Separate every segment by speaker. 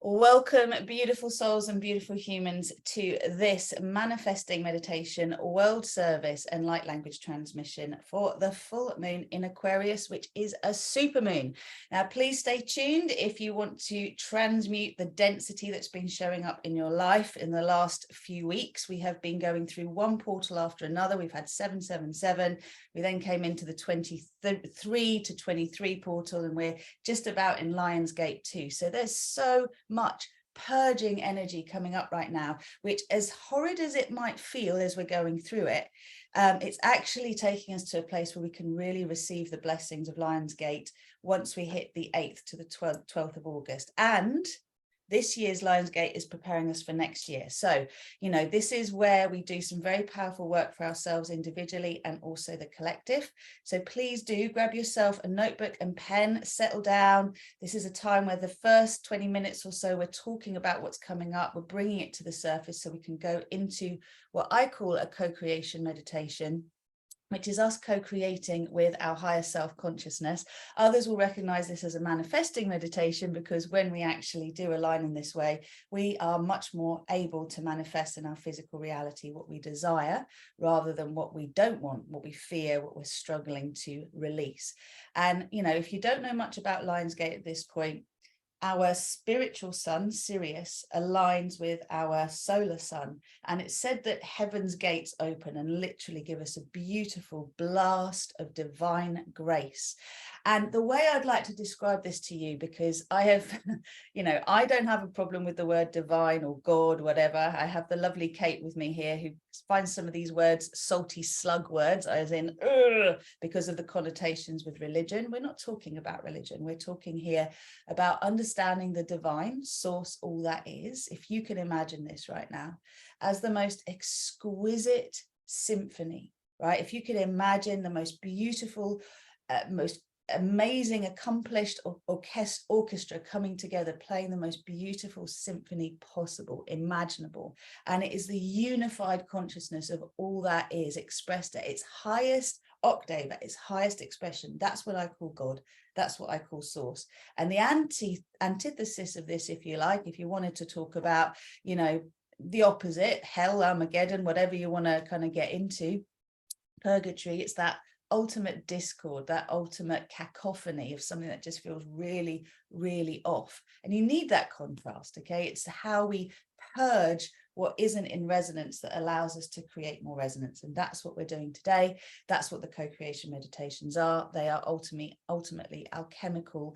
Speaker 1: Welcome, beautiful souls and beautiful humans, to this manifesting meditation, world service and light language transmission for the full moon in Aquarius, which is a super moon. Now, please stay tuned if you want to transmute the density that's been showing up in your life in the last few weeks. We have been going through one portal after another. We've had 777. We then came into the 23 to 23 portal, and we're just about in Lionsgate 2. So there's so much purging energy coming up right now, which, as horrid as it might feel as we're going through it, it's actually taking us to a place where we can really receive the blessings of Lionsgate once we hit the 8th to the 12th of August. And this year's Lionsgate is preparing us for next year. So, you know, this is where we do some very powerful work for ourselves individually and also the collective. So please do grab yourself a notebook and pen, settle down. This is a time where the first 20 minutes or so, we're talking about what's coming up. We're bringing it to the surface so we can go into what I call a co-creation meditation, which is us co-creating with our higher self-consciousness. Others will recognize this as a manifesting meditation, because when we actually do align in this way, we are much more able to manifest in our physical reality what we desire, rather than what we don't want, what we fear, what we're struggling to release. And, you know, if you don't know much about Lionsgate at this point, our spiritual sun, Sirius, aligns with our solar sun. And it's said that heaven's gates open and literally give us a beautiful blast of divine grace. And the way I'd like to describe this to you, because I have, you know, I don't have a problem with the word divine or God, whatever. I have the lovely Kate with me here who finds some of these words salty slug words, as in, because of the connotations with religion. We're not talking about religion. We're talking here about understanding the divine source, all that is. If you can imagine this right now as the most exquisite symphony, right? If you could imagine the most beautiful, most amazing, accomplished orchestra coming together, playing the most beautiful symphony possible, imaginable. And it is the unified consciousness of all that is expressed at its highest octave, at its highest expression. That's what I call God. That's what I call source. And the antithesis of this, if you like, if you wanted to talk about, you know, the opposite, hell, Armageddon, whatever you want to kind of get into, purgatory, it's that ultimate discord, that ultimate cacophony of something that just feels really, really off. And you need that contrast, okay? It's how we purge what isn't in resonance that allows us to create more resonance. And that's what we're doing today. That's what the co-creation meditations are. They are ultimately alchemical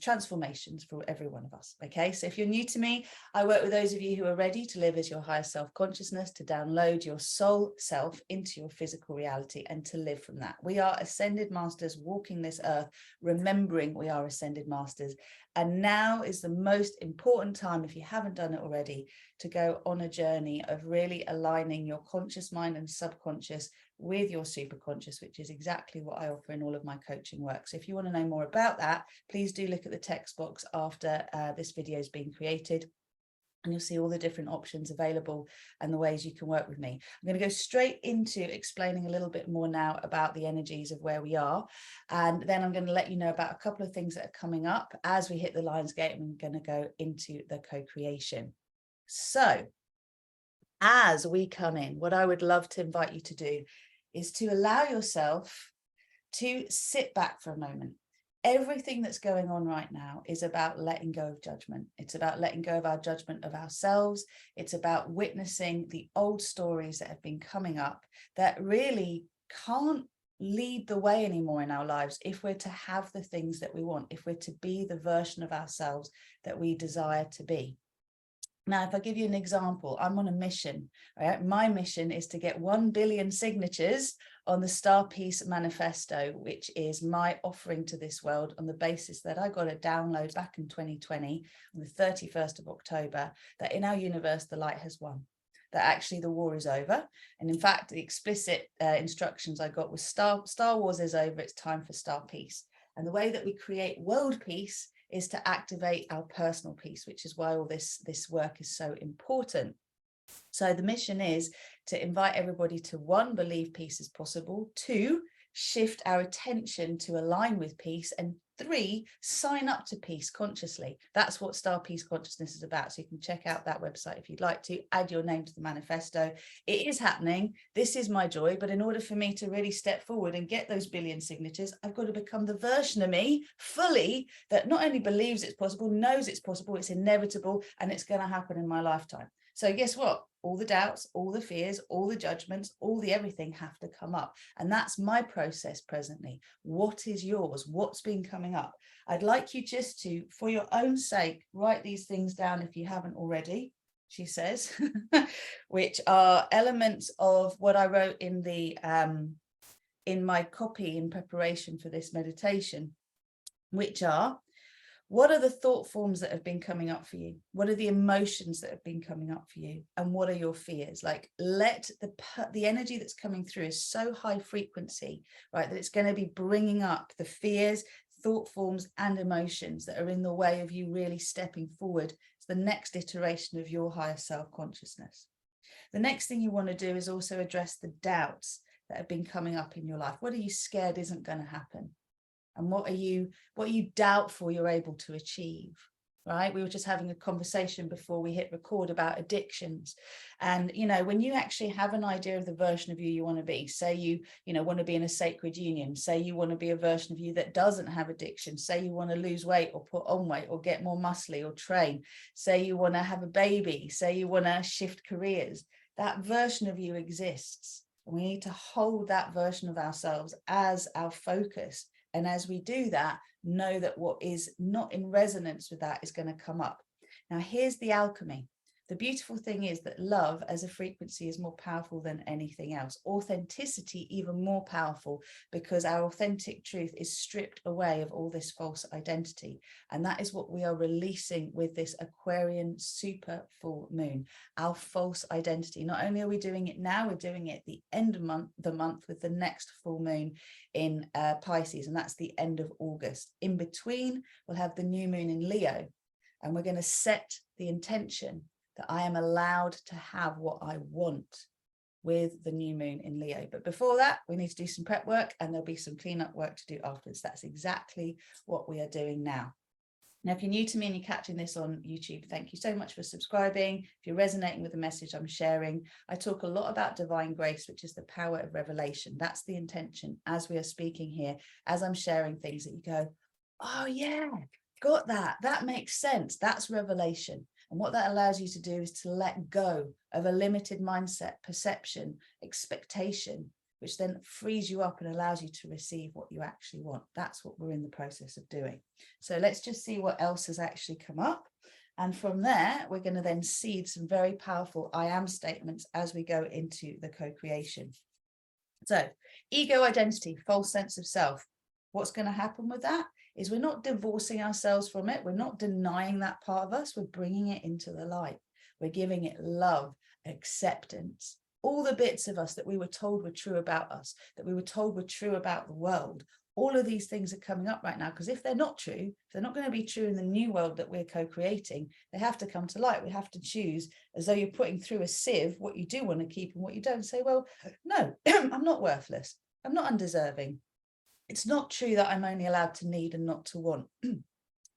Speaker 1: transformations for every one of us. Okay, so if you're new to me, I work with those of you who are ready to live as your higher self-consciousness, to download your soul self into your physical reality and to live from that. We are ascended masters walking this earth, remembering we are ascended masters. And now is the most important time, if you haven't done it already, to go on a journey of really aligning your conscious mind and subconscious with your superconscious, which is exactly what I offer in all of my coaching work. So if you want to know more about that, please do look at the text box after this video has been created. And you'll see all the different options available and the ways you can work with me. I'm going to go straight into explaining a little bit more now about the energies of where we are. And then I'm going to let you know about a couple of things that are coming up as we hit the Lionsgate, and we're going to go into the co-creation. So as we come in, what I would love to invite you to do is to allow yourself to sit back for a moment. Everything that's going on right now is about letting go of judgment. It's about letting go of our judgment of ourselves. It's about witnessing the old stories that have been coming up that really can't lead the way anymore in our lives if we're to have the things that we want, if we're to be the version of ourselves that we desire to be. Now, if I give you an example, I'm on a mission, right? My mission is to get 1 billion signatures on the Star Peace Manifesto, which is my offering to this world on the basis that I got a download back in 2020 on the 31st of October, that in our universe, the light has won, that actually the war is over. And in fact, the explicit instructions I got was Star Wars is over, it's time for Star Peace. And the way that we create world peace is to activate our personal peace, which is why all this work is so important. So the mission is to invite everybody to, 1, believe peace is possible, 2, shift our attention to align with peace, and 3, sign up to peace consciously. That's what Star Peace Consciousness is about. So you can check out that website if you'd like to, add your name to the manifesto. It is happening. This is my joy. But in order for me to really step forward and get those billion signatures, I've got to become the version of me fully that not only believes it's possible, knows it's possible, it's inevitable, and it's going to happen in my lifetime. So guess what? All the doubts, all the fears, all the judgments, all the everything have to come up. And that's my process presently. What is yours? What's been coming up? I'd like you just to, for your own sake, write these things down if you haven't already, she says, which are elements of what I wrote in the in my copy in preparation for this meditation, which are: what are the thought forms that have been coming up for you? What are the emotions that have been coming up for you? And what are your fears? Like, let the energy that's coming through is so high frequency, right, that it's going to be bringing up the fears, thought forms, and emotions that are in the way of you really stepping forward to the next iteration of your higher self consciousness. The next thing you want to do is also address the doubts that have been coming up in your life. What are you scared isn't going to happen? And what are you doubtful you're able to achieve, right? We were just having a conversation before we hit record about addictions. And, you know, when you actually have an idea of the version of you want to be, say you want to be in a sacred union, say you want to be a version of you that doesn't have addiction, say you want to lose weight or put on weight or get more muscly or train, say you want to have a baby, say you want to shift careers, that version of you exists. And we need to hold that version of ourselves as our focus. And as we do that, know that what is not in resonance with that is going to come up. Now, here's the alchemy. The beautiful thing is that love as a frequency is more powerful than anything else. Authenticity even more powerful, because our authentic truth is stripped away of all this false identity. And that is what we are releasing with this Aquarian super full moon, our false identity. Not only are we doing it now, we're doing it at the end of the month with the next full moon in Pisces, and that's the end of August. In between, we'll have the new moon in Leo, and we're going to set the intention that I am allowed to have what I want with the new moon in Leo. But before that, we need to do some prep work, and there'll be some cleanup work to do afterwards. That's exactly what we are doing now. Now, if you're new to me and you're catching this on YouTube, thank you so much for subscribing. If you're resonating with the message I'm sharing, I talk a lot about divine grace, which is the power of revelation. That's the intention as we are speaking here, as I'm sharing things that you go, oh yeah, got that. That makes sense. That's revelation. And what that allows you to do is to let go of a limited mindset, perception, expectation, which then frees you up and allows you to receive what you actually want. That's what we're in the process of doing. So let's just see what else has actually come up. And from there, we're going to then seed some very powerful I am statements as we go into the co-creation. So ego identity, false sense of self. What's going to happen with that is we're not divorcing ourselves from it. We're not denying that part of us. We're bringing it into the light. We're giving it love, acceptance, all the bits of us that we were told were true about us, that we were told were true about the world. All of these things are coming up right now, because if they're not true, if they're not going to be true in the new world that we're co-creating, they have to come to light. We have to choose, as though you're putting through a sieve, what you do want to keep and what you don't. Say, well, no, I'm not worthless. I'm not undeserving. It's not true that I'm only allowed to need and not to want.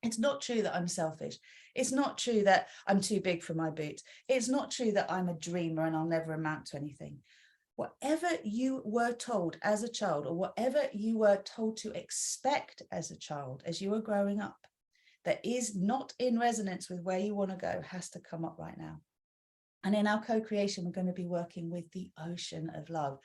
Speaker 1: It's not true that I'm selfish. It's not true that I'm too big for my boots. It's not true that I'm a dreamer and I'll never amount to anything. Whatever you were told as a child, or whatever you were told to expect as a child, as you were growing up, that is not in resonance with where you want to go, has to come up right now. And in our co-creation, we're going to be working with the ocean of love.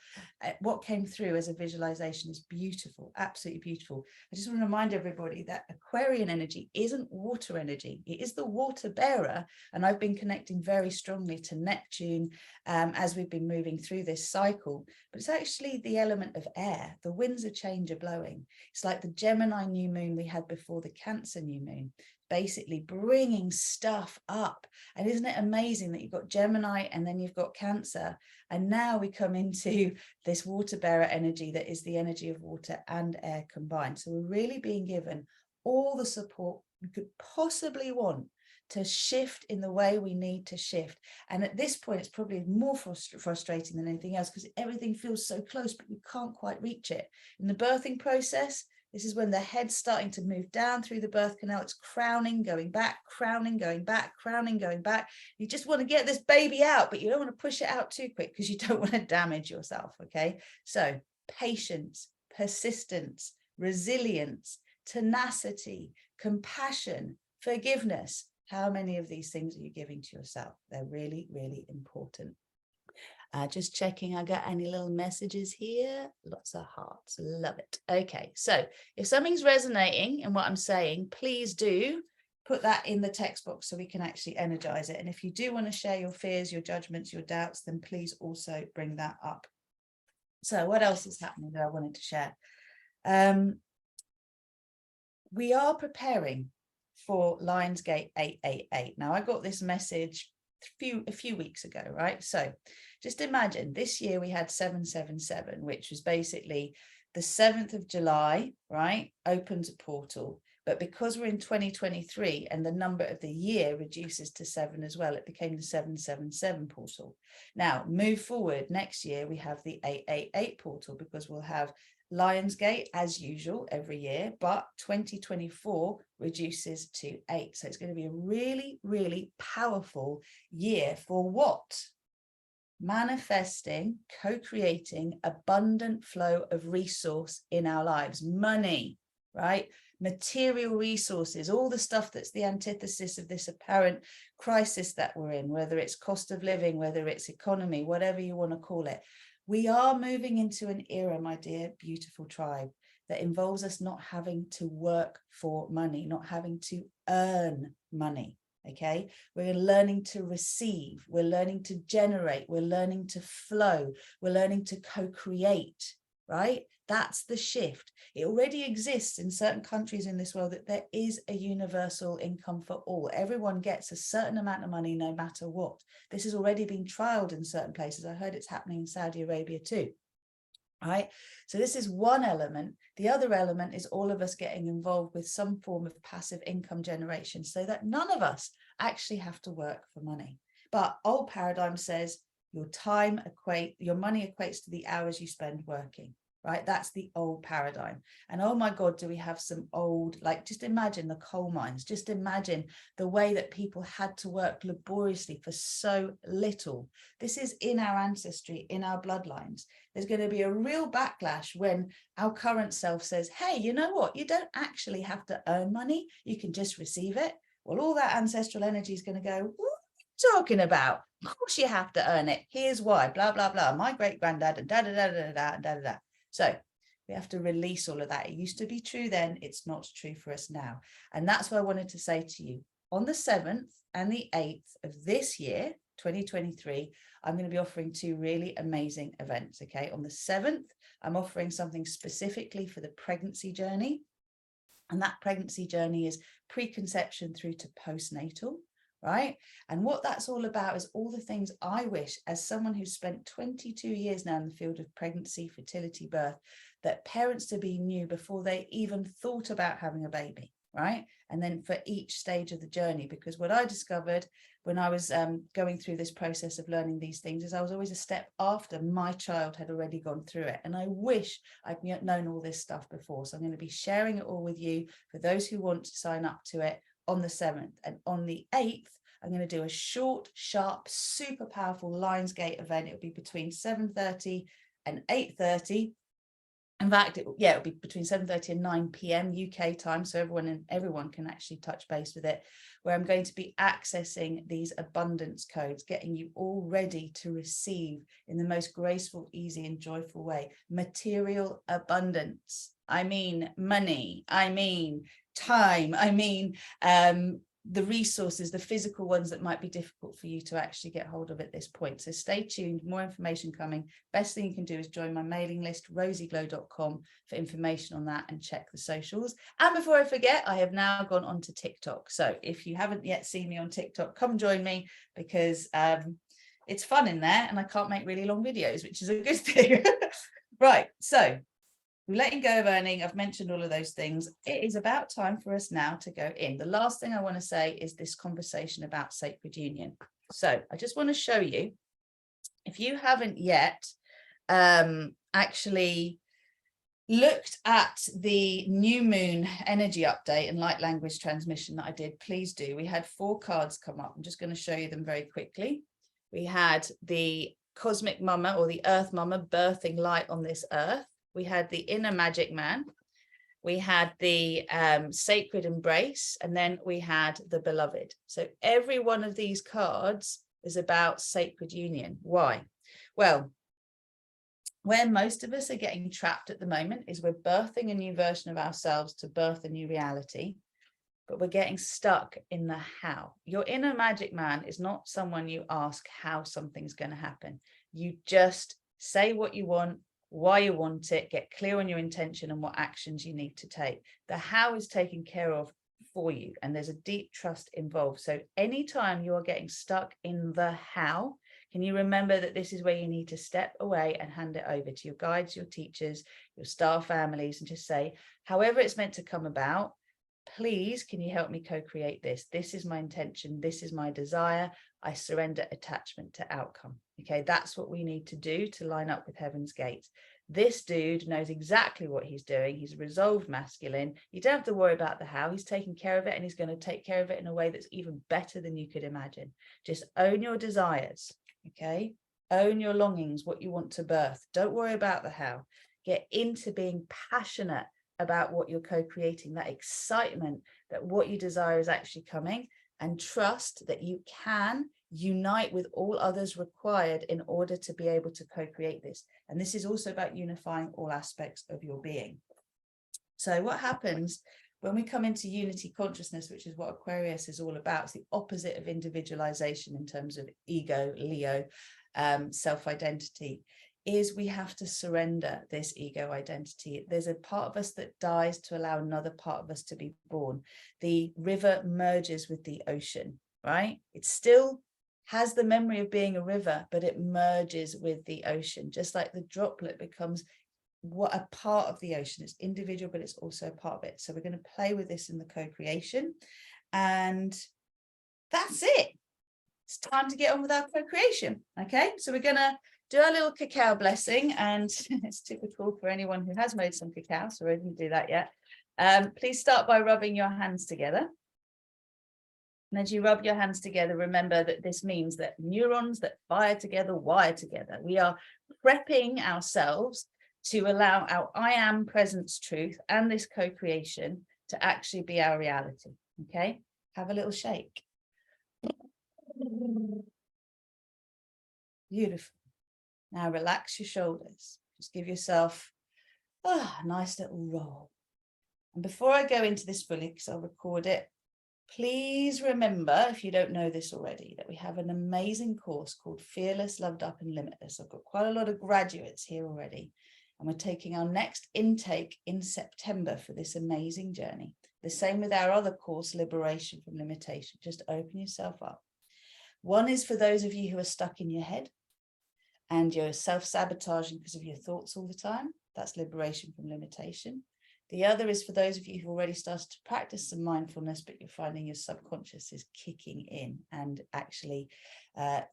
Speaker 1: What came through as a visualization is beautiful, absolutely beautiful. I just want to remind everybody that Aquarian energy isn't water energy. It is the water bearer. And I've been connecting very strongly to Neptune as we've been moving through this cycle. But it's actually the element of air. The winds of change are blowing. It's like the Gemini new moon we had before the Cancer new moon, basically bringing stuff up. And isn't it amazing that you've got Gemini and then you've got Cancer, and now we come into this water bearer energy that is the energy of water and air combined. So we're really being given all the support we could possibly want to shift in the way we need to shift. And at this point, it's probably more frustrating than anything else, because everything feels so close, but we can't quite reach it. In the birthing process, This is when the head's starting to move down through the birth canal. It's crowning, going back, crowning, going back, crowning, going back. You just want to get this baby out, but you don't want to push it out too quick because you don't want to damage yourself, okay? So patience, persistence, resilience, tenacity, compassion, forgiveness. How many of these things are you giving to yourself? They're really, really important. Just checking I got any little messages here. Lots of hearts. Love it. Okay, so if something's resonating in what I'm saying, please do put that in the text box so we can actually energize it. And if you do want to share your fears, your judgments, your doubts, then please also bring that up. So what else is happening that I wanted to share? We are preparing for Lionsgate 888. Now, I got this message a few weeks ago, right? So just imagine this year we had 777, which was basically the 7th of July, right? Opens a portal. But because we're in 2023 and the number of the year reduces to 7 as well, it became the 777 portal. Now, move forward next year, we have the 888 portal because we'll have Lionsgate as usual every year, but 2024 reduces to 8. So it's going to be a really, really powerful year for what? Manifesting, co-creating abundant flow of resource in our lives, money, right? Material resources, all the stuff that's the antithesis of this apparent crisis that we're in, whether it's cost of living, whether it's economy, whatever you want to call it. We are moving into an era, my dear, beautiful tribe, that involves us not having to work for money, not having to earn money, okay? We're learning to receive, we're learning to generate, we're learning to flow, we're learning to co-create, right? That's the shift. It already exists in certain countries in this world that there is a universal income for all. Everyone gets a certain amount of money no matter what. This has already been trialed in certain places. I heard it's happening in Saudi Arabia too. Right? So this is one element. The other element is all of us getting involved with some form of passive income generation so that none of us actually have to work for money. But old paradigm says your money equates to the hours you spend working. Right? That's the old paradigm. And oh my God, do we have some old, like, just imagine the coal mines, just imagine the way that people had to work laboriously for so little. This is in our ancestry, in our bloodlines. There's going to be a real backlash when our current self says, hey, you know what? You don't actually have to earn money. You can just receive it. Well, all that ancestral energy is going to go, what are you talking about? Of course you have to earn it. Here's why, blah, blah, blah. My great granddad and da, da, da, da, da, da, da, da. So we have to release all of that. It used to be true then, it's not true for us now. And that's what I wanted to say to you. On the 7th and the 8th of this year, 2023, I'm going to be offering 2 really amazing events, okay? On the 7th, I'm offering something specifically for the pregnancy journey. And that pregnancy journey is preconception through to postnatal. Right? And what that's all about is all the things I wish, as someone who's spent 22 years now in the field of pregnancy, fertility, birth, that parents to be knew before they even thought about having a baby, right? And then for each stage of the journey, because what I discovered when I was going through this process of learning these things is I was always a step after my child had already gone through it. And I wish I'd known all this stuff before. So I'm going to be sharing it all with you for those who want to sign up to it on the 7th. And on the 8th, I'm going to do a short, sharp, super powerful Lionsgate event. It'll be between 7:30 and 8:30. In fact, it'll be between 7:30 and 9 p.m. UK time, so everyone can actually touch base with it, where I'm going to be accessing these abundance codes, getting you all ready to receive in the most graceful, easy, and joyful way. Material abundance. I mean money. I mean time. I mean the resources, the physical ones that might be difficult for you to actually get hold of at this point. So stay tuned, more information coming. Best thing you can do is join my mailing list, RozyGlow.com, for information on that, and check the socials. And before I forget, I have now gone on to TikTok. So if you haven't yet seen me on TikTok, come join me, because it's fun in there and I can't make really long videos, which is a good thing. Right, so letting go of earning, I've mentioned all of those things. It is about time for us now to go in. The last thing I want to say is this conversation about sacred union. So I just want to show you, if you haven't yet actually looked at the new moon energy update and light language transmission that I did, please do. We had 4 cards come up. I'm just going to show you them very quickly. We had the cosmic mama, or the earth mama, birthing light on this earth. We had the inner magic man. We had the sacred embrace, and then we had the beloved. So every one of these cards is about sacred union. Why? Well, where most of us are getting trapped at the moment is we're birthing a new version of ourselves to birth a new reality, but we're getting stuck in the how. Your inner magic man is not someone you ask how something's going to happen. You just say what you want, why you want it, get clear on your intention and what actions you need to take. The how is taken care of for you, and there's a deep trust involved. So anytime you are getting stuck in the how, can you remember that this is where you need to step away and hand it over to your guides, your teachers, your star families, and just say, however it's meant to come about, please, can you help me co-create this? This is my intention. This is my desire. I surrender attachment to outcome. Okay, that's what we need to do to line up with Heaven's Gate. This dude knows exactly what he's doing. He's a resolved masculine. You don't have to worry about the how. He's taking care of it, and he's going to take care of it in a way that's even better than you could imagine. Just own your desires. Okay, own your longings, what you want to birth. Don't worry about the how. Get into being passionate about what you're co-creating, that excitement that what you desire is actually coming, and trust that you can unite with all others required in order to be able to co-create this. And this is also about unifying all aspects of your being. So what happens when we come into unity consciousness, which is what Aquarius is all about, it's the opposite of individualization in terms of ego, Leo, self-identity, is we have to surrender this ego identity. There's a part of us that dies to allow another part of us to be born. The river merges with the ocean, right? It still has the memory of being a river, but it merges with the ocean, just like the droplet becomes what a part of the ocean. It's individual, but it's also a part of it. So we're going to play with this in the co-creation, and that's it. It's time to get on with our co-creation. Okay, so we're going to do our little cacao blessing, and it's typical for anyone who has made some cacao, so I didn't do that yet. Please start by rubbing your hands together. And as you rub your hands together, remember that this means that neurons that fire together wire together. We are prepping ourselves to allow our I am presence truth and this co-creation to actually be our reality. Okay, have a little shake. Beautiful. Now relax your shoulders. Just give yourself a nice little roll. And before I go into this fully, because I'll record it, please remember, if you don't know this already, that we have an amazing course called Fearless, Loved Up and Limitless. I've got quite a lot of graduates here already. And we're taking our next intake in September for this amazing journey. The same with our other course, Liberation from Limitation. Just open yourself up. One is for those of you who are stuck in your head and you're self-sabotaging because of your thoughts all the time. That's Liberation from Limitation. The other is for those of you who've already started to practice some mindfulness, but you're finding your subconscious is kicking in and actually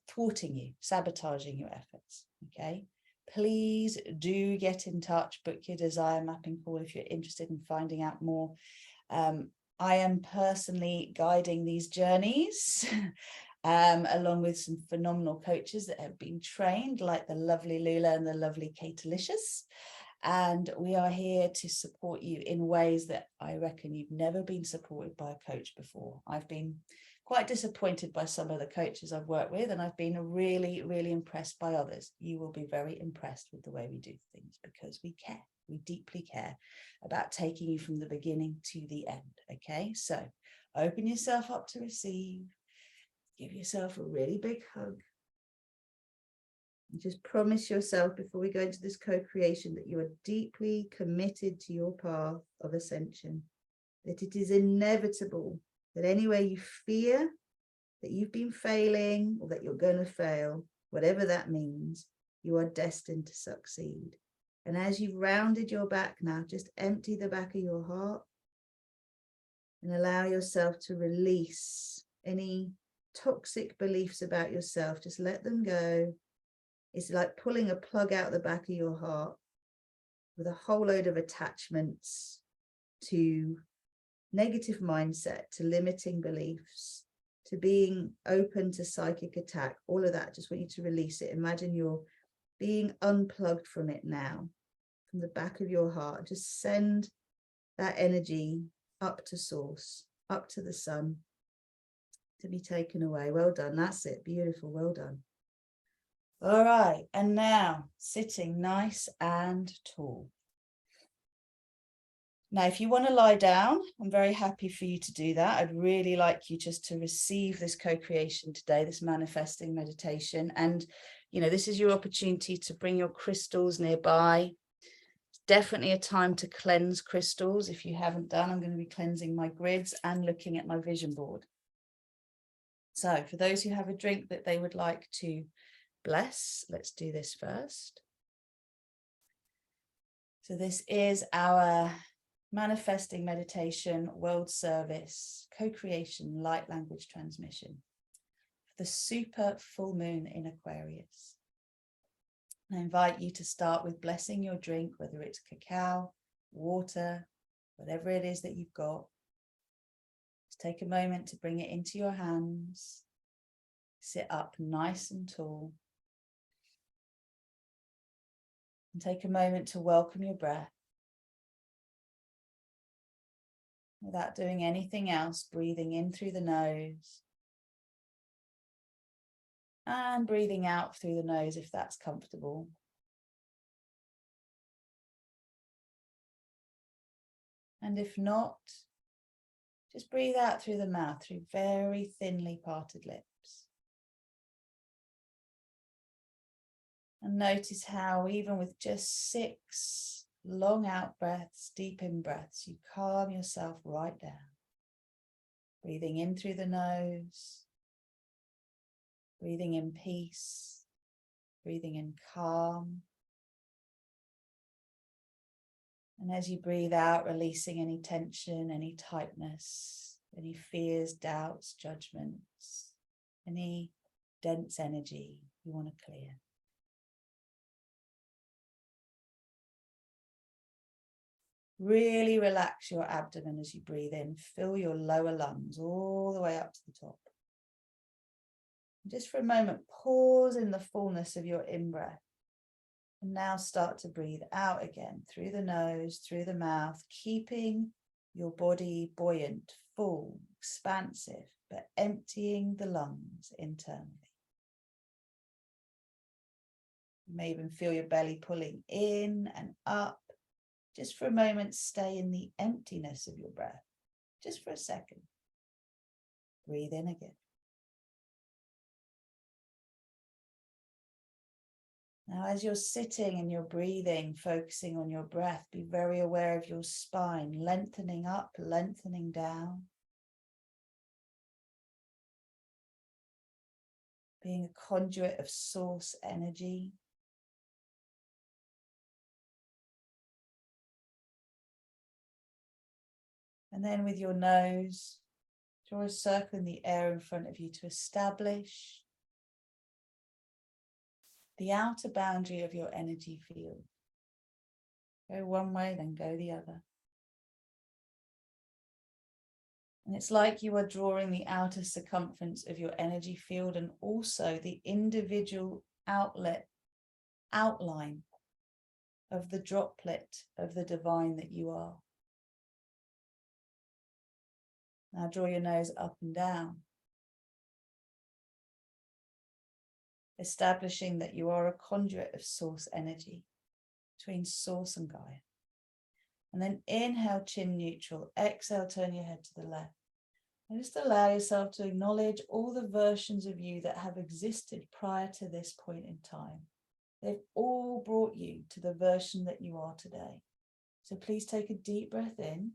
Speaker 1: thwarting you, sabotaging your efforts. Okay. Please do get in touch, book your desire mapping call if you're interested in finding out more. I am personally guiding these journeys along with some phenomenal coaches that have been trained, like the lovely Lula and the lovely Kate-alicious. And we are here to support you in ways that I reckon you've never been supported by a coach before. I've been quite disappointed by some of the coaches I've worked with, and I've been really, really impressed by others. You will be very impressed with the way we do things because we care. We deeply care about taking you from the beginning to the end. Okay, so open yourself up to receive. Give yourself a really big hug. And just promise yourself before we go into this co-creation that you are deeply committed to your path of ascension, that it is inevitable that anywhere you fear that you've been failing or that you're going to fail, whatever that means, you are destined to succeed. And as you've rounded your back now, just empty the back of your heart and allow yourself to release any toxic beliefs about yourself. Just let them go. It's like pulling a plug out the back of your heart, with a whole load of attachments to negative mindset, to limiting beliefs, to being open to psychic attack, all of that. Just want you to release it. Imagine you're being unplugged from it now, from the back of your heart. Just send that energy up to source, up to the sun, to be taken away. Well done. That's it. Beautiful. Well done. All right. And now sitting nice and tall. Now, if you want to lie down, I'm very happy for you to do that. I'd really like you just to receive this co-creation today, this manifesting meditation. And, you know, this is your opportunity to bring your crystals nearby. It's definitely a time to cleanse crystals. If you haven't done, I'm going to be cleansing my grids and looking at my vision board. So for those who have a drink that they would like to bless, let's do this first. So this is our manifesting meditation, world service, co-creation, light language transmission, the super full moon in Aquarius. I invite you to start with blessing your drink, whether it's cacao, water, whatever it is that you've got. Just take a moment to bring it into your hands. Sit up nice and tall. And take a moment to welcome your breath. Without doing anything else, breathing in through the nose and breathing out through the nose if that's comfortable. And if not, just breathe out through the mouth, through very thinly parted lips. And notice how even with just 6 long out breaths, deep in breaths, you calm yourself right down. Breathing in through the nose, breathing in peace, breathing in calm. And as you breathe out, releasing any tension, any tightness, any fears, doubts, judgments, any dense energy you want to clear. Really relax your abdomen as you breathe in. Fill your lower lungs all the way up to the top. Just for a moment, pause in the fullness of your in-breath. And now start to breathe out again through the nose, through the mouth, keeping your body buoyant, full, expansive, but emptying the lungs internally. You may even feel your belly pulling in and up. Just for a moment, stay in the emptiness of your breath, just for a second. Breathe in again. Now, as you're sitting and you're breathing, focusing on your breath, be very aware of your spine, lengthening up, lengthening down. Being a conduit of source energy. And then with your nose, draw a circle in the air in front of you to establish the outer boundary of your energy field. Go one way, then go the other. And it's like you are drawing the outer circumference of your energy field and also the individual outline of the droplet of the divine that you are. Now draw your nose up and down, establishing that you are a conduit of source energy between source and Gaia. And then inhale, chin neutral, exhale, turn your head to the left. And just allow yourself to acknowledge all the versions of you that have existed prior to this point in time. They've all brought you to the version that you are today. So please take a deep breath in.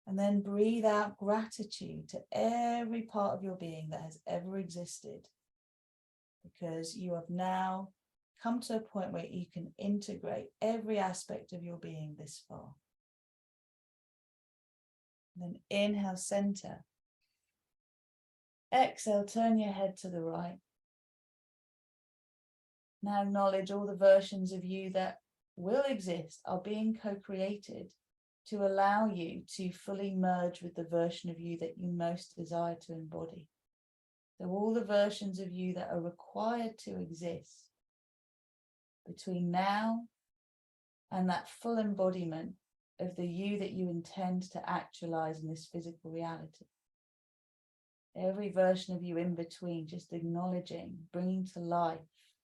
Speaker 1: And then breathe out gratitude to every part of your being that has ever existed. Because you have now come to a point where you can integrate every aspect of your being this far. And then inhale, center. Exhale, turn your head to the right. Now acknowledge all the versions of you that will exist are being co-created to allow you to fully merge with the version of you that you most desire to embody. So all the versions of you that are required to exist between now and that full embodiment of the you that you intend to actualize in this physical reality. Every version of you in between, just acknowledging, bringing to life,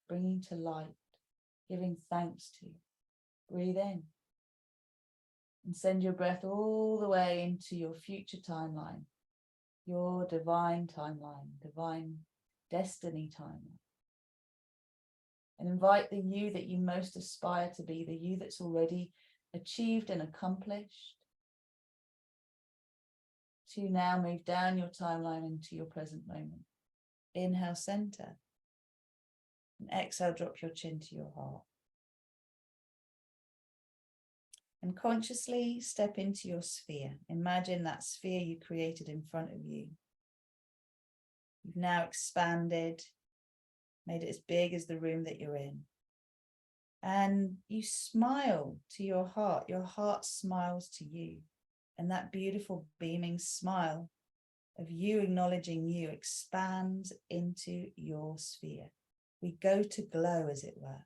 Speaker 1: bringing to light, giving thanks to. Breathe in and send your breath all the way into your future timeline, your divine timeline, divine destiny timeline. And invite the you that you most aspire to be, the you that's already achieved and accomplished, to now move down your timeline into your present moment. Inhale, center. And exhale, drop your chin to your heart. And consciously step into your sphere. Imagine that sphere you created in front of you. You've now expanded, made it as big as the room that you're in. And you smile to your heart smiles to you. And that beautiful beaming smile of you acknowledging you expands into your sphere. We go to glow, as it were.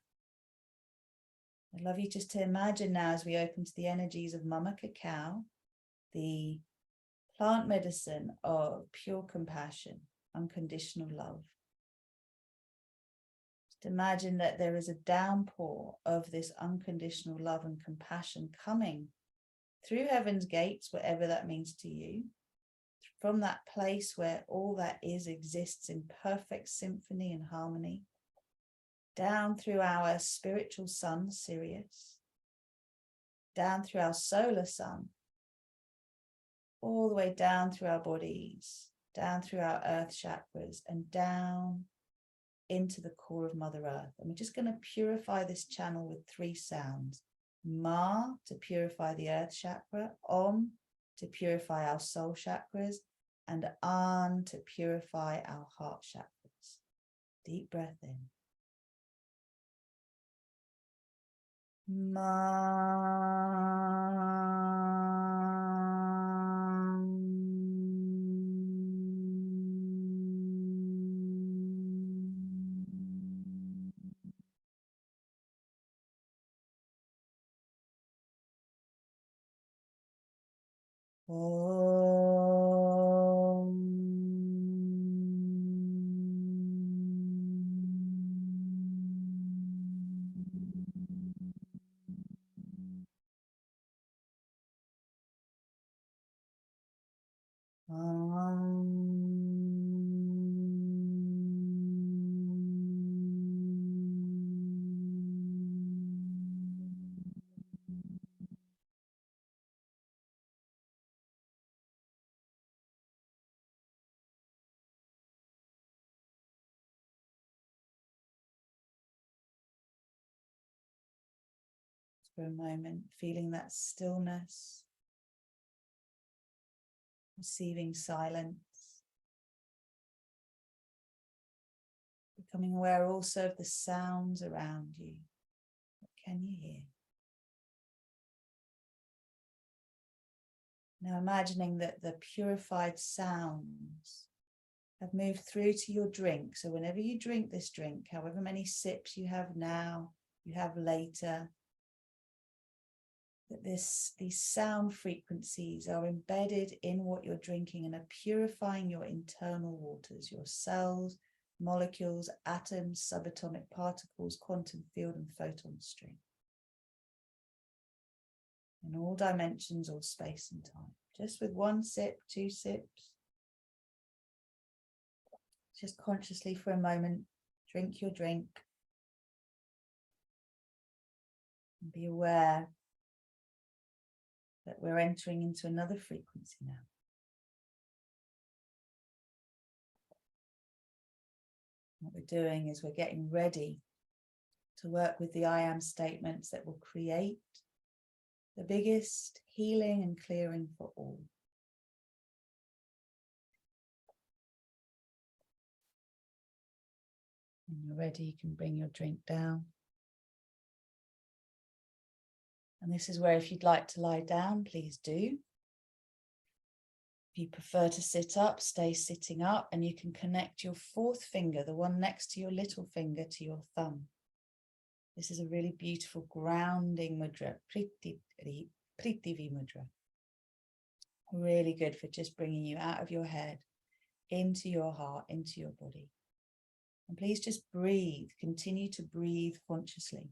Speaker 1: I'd love you just to imagine now, as we open to the energies of Mama Cacao, the plant medicine of pure compassion, unconditional love. Just imagine that there is a downpour of this unconditional love and compassion coming through heaven's gates, whatever that means to you, from that place where all that is exists in perfect symphony and harmony, down through our spiritual sun, Sirius, down through our solar sun, all the way down through our bodies, down through our earth chakras, and down into the core of Mother Earth. And we're just going to purify this channel with 3 sounds. Ma, to purify the earth chakra, Om, to purify our soul chakras, and An, to purify our heart chakras. Deep breath in. For a moment, feeling that stillness, receiving silence, becoming aware also of the sounds around you. What can you hear? Now imagining that the purified sounds have moved through to your drink. So whenever you drink this drink, however many sips you have now, you have later, that these sound frequencies are embedded in what you're drinking and are purifying your internal waters, your cells, molecules, atoms, subatomic particles, quantum field, and photon stream. In all dimensions, all space and time. Just with 1 sip, 2 sips. Just consciously for a moment, drink your drink. And be aware that we're entering into another frequency now. What we're doing is we're getting ready to work with the I am statements that will create the biggest healing and clearing for all. When you're ready, you can bring your drink down. And this is where, if you'd like to lie down, please do. If you prefer to sit up, stay sitting up, and you can connect your fourth finger, the one next to your little finger, to your thumb. This is a really beautiful grounding mudra, Prithvi mudra. Really good for just bringing you out of your head, into your heart, into your body. And please just breathe, continue to breathe consciously.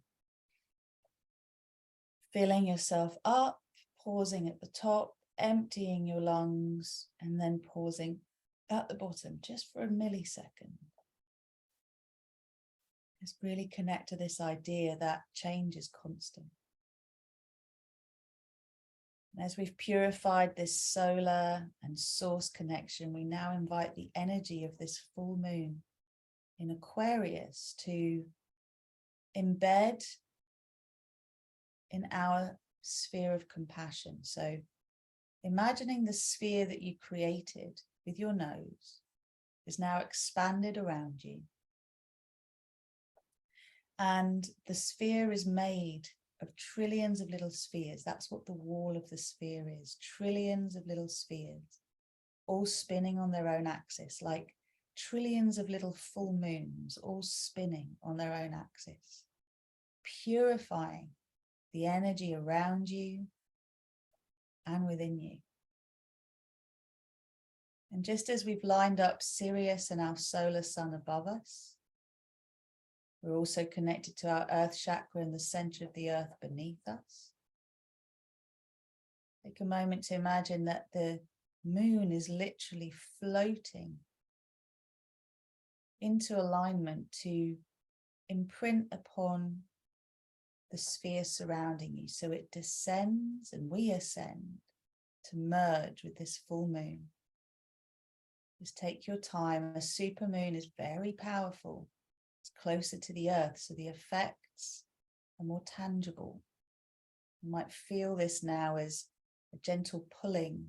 Speaker 1: Filling yourself up, pausing at the top, emptying your lungs, and then pausing at the bottom just for a millisecond. Just really connect to this idea that change is constant. And as we've purified this solar and source connection, we now invite the energy of this full moon in Aquarius to embed in our sphere of compassion. So imagining the sphere that you created with your nose is now expanded around you. And the sphere is made of trillions of little spheres. That's what the wall of the sphere is. Trillions of little spheres, all spinning on their own axis, like trillions of little full moons, all spinning on their own axis, purifying the energy around you and within you. And just as we've lined up Sirius and our solar sun above us, we're also connected to our earth chakra in the center of the earth beneath us. Take a moment to imagine that the moon is literally floating into alignment to imprint upon the sphere surrounding you. So it descends and we ascend to merge with this full moon. Just take your time. A supermoon is very powerful. It's closer to the earth, so the effects are more tangible. You might feel this now as a gentle pulling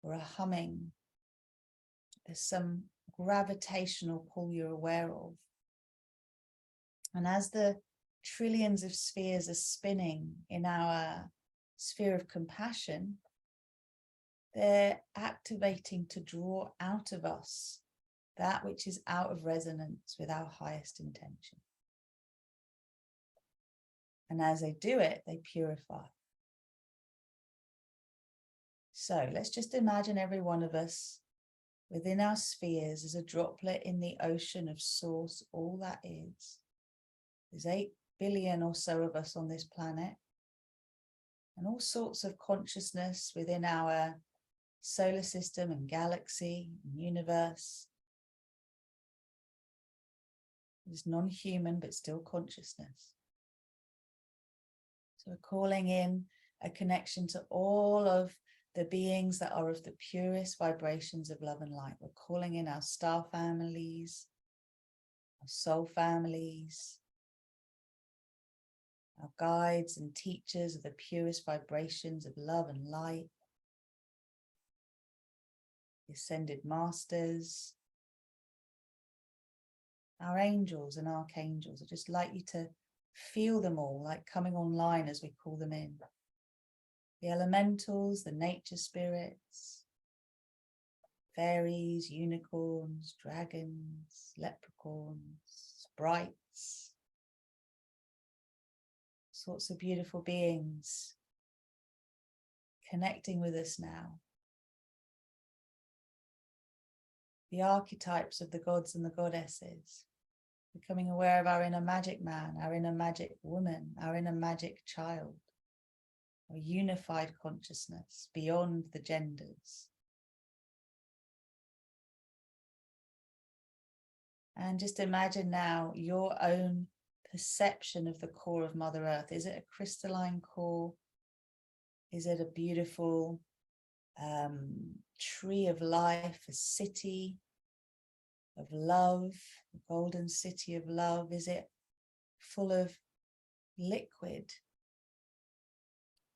Speaker 1: or a humming. There's some gravitational pull you're aware of. And as the trillions of spheres are spinning in our sphere of compassion, they're activating to draw out of us that which is out of resonance with our highest intention. And as they do it, they purify. So let's just imagine every one of us within our spheres as a droplet in the ocean of source, all that is. There's 8 billion or so of us on this planet, and all sorts of consciousness within our solar system and galaxy and universe. It's non-human, but still consciousness. So we're calling in a connection to all of the beings that are of the purest vibrations of love and light. We're calling in our star families, our soul families, our guides and teachers of the purest vibrations of love and light, the ascended masters, our angels and archangels. I'd just like you to feel them all, like coming online as we call them in. The elementals, the nature spirits, fairies, unicorns, dragons, leprechauns, sprites, sorts of beautiful beings connecting with us now. The archetypes of the gods and the goddesses, becoming aware of our inner magic man, our inner magic woman, our inner magic child, our unified consciousness beyond the genders. And just imagine now your own perception of the core of Mother Earth. Is it a crystalline core? Is it a beautiful tree of life, a city of love, the golden city of love? Is it full of liquid,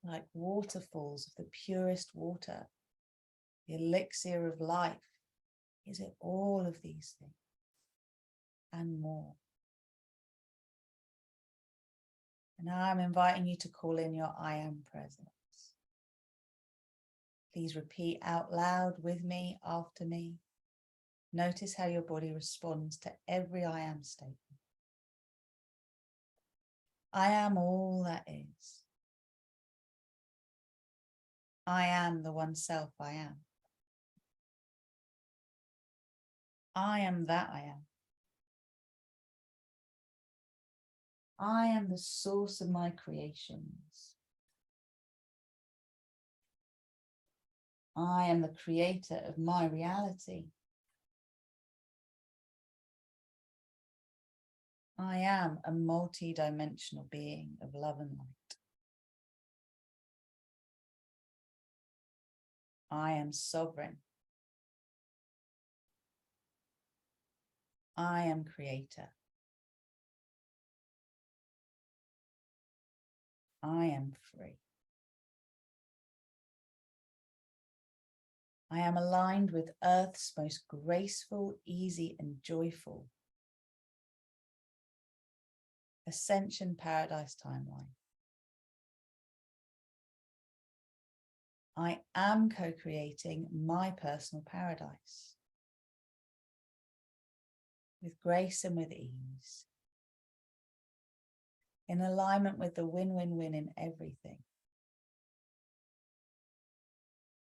Speaker 1: like waterfalls of the purest water, the elixir of life? Is it all of these things and more? And now I'm inviting you to call in your I am presence. Please repeat out loud with me, after me. Notice how your body responds to every I am statement. I am all that is. I am the one self I am. I am that I am. I am the source of my creations. I am the creator of my reality. I am a multi-dimensional being of love and light. I am sovereign. I am creator. I am free. I am aligned with Earth's most graceful, easy, and joyful Ascension Paradise timeline. I am co-creating my personal paradise with grace and with ease, in alignment with the win-win-win in everything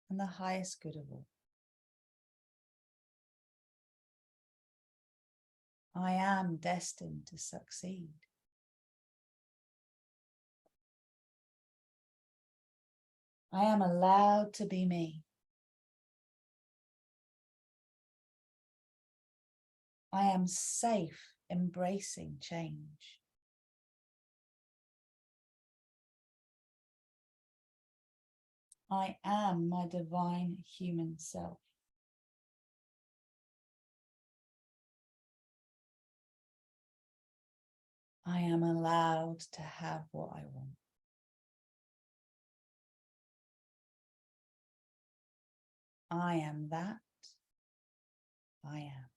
Speaker 1: and the highest good of all. I am destined to succeed. I am allowed to be me. I am safe embracing change. I am my divine human self. I am allowed to have what I want. I am that I am.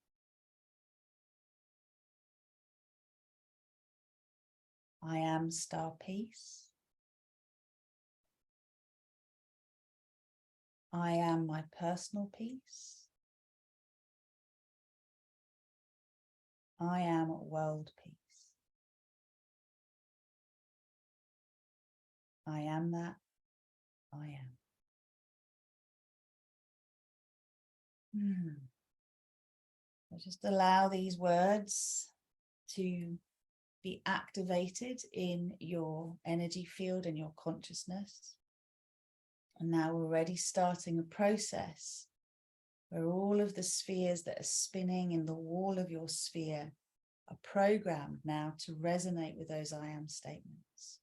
Speaker 1: I am star peace. I am my personal peace. I am world peace. I am that I am. So just allow these words to be activated in your energy field and your consciousness. And now we're already starting a process where all of the spheres that are spinning in the wall of your sphere are programmed now to resonate with those I am statements.